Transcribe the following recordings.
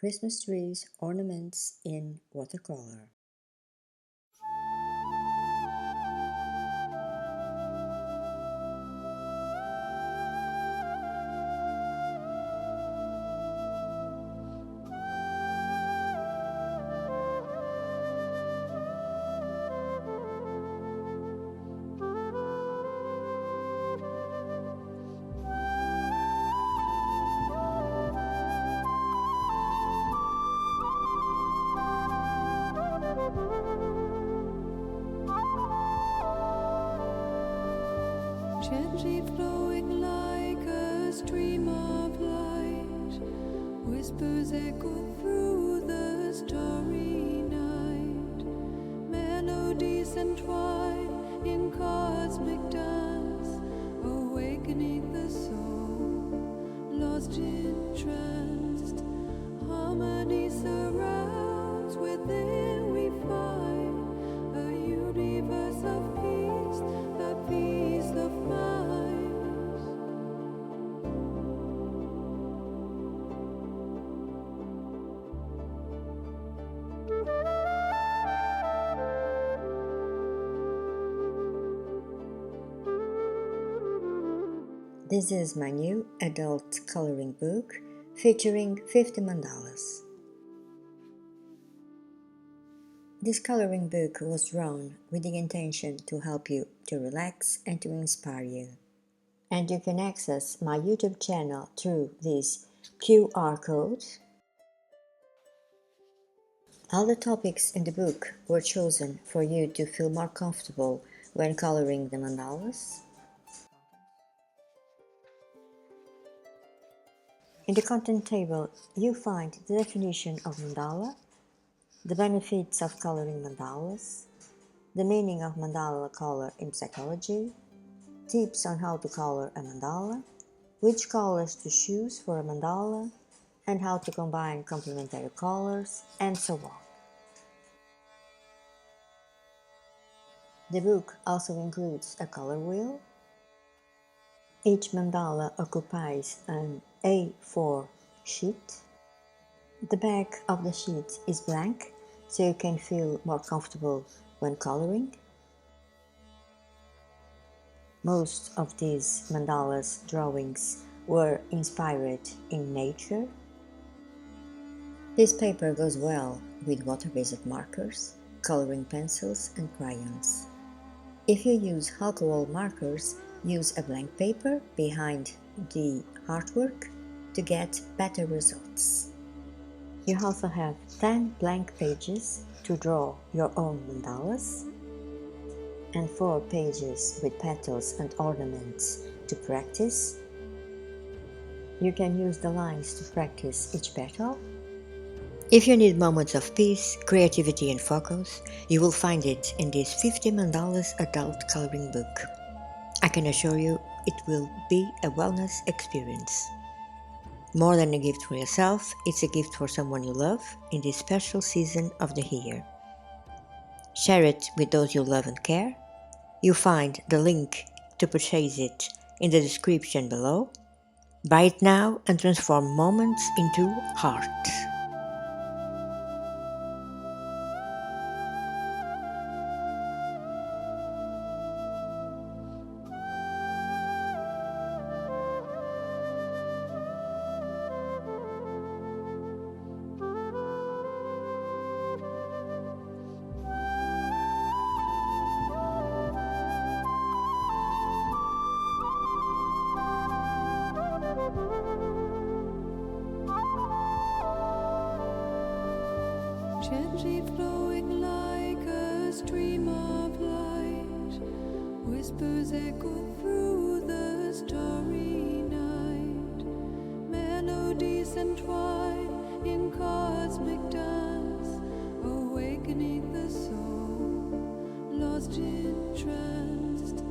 Christmas trees ornaments in watercolor. Gently flowing like a stream of light, whispers echo through the starry night. Melodies entwine in cosmic dance, awakening the soul, lost in trance. Harmony surrounds, within we find a universe of peace, a peace of mind. This is my new adult coloring book featuring 50 mandalas. This coloring book was drawn with the intention to help you to relax and to inspire you. And you can access my YouTube channel through this QR code. All the topics in the book were chosen for you to feel more comfortable when coloring the mandalas. In the content table, you find the definition of mandala, the benefits of coloring mandalas, the meaning of mandala color in psychology, tips on how to color a mandala, which colors to choose for a mandala, and how to combine complementary colors, and so on. The book also includes a color wheel. Each mandala occupies an A4 sheet. The back of the sheet is blank, so you can feel more comfortable when coloring. Most of these mandalas drawings were inspired in nature. This paper goes well with water-based markers, coloring pencils and crayons. If you use alcohol markers, use a blank paper behind the artwork to get better results. You also have 10 blank pages to draw your own mandalas and 4 pages with petals and ornaments to practice. You can use the lines to practice each petal. If you need moments of peace, creativity and focus, you will find it in this 50 mandalas adult coloring book. I can assure you it will be a wellness experience. More than a gift for yourself, it's a gift for someone you love in this special season of the year. Share it with those you love and care. You'll find the link to purchase it in the description below. Buy it now and transform moments into art. Gently flowing like a stream of light, whispers echo through the starry night. Melodies entwine in cosmic dance, awakening the soul, lost in trance.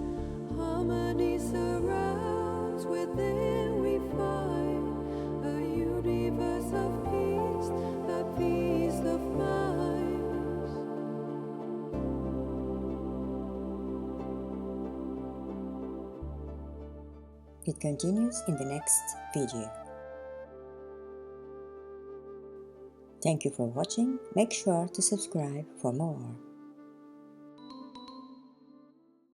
Harmony surrounds, within we find a universe of peace, a peace of mind. It continues in the next video. Thank you for watching. Make sure to subscribe for more.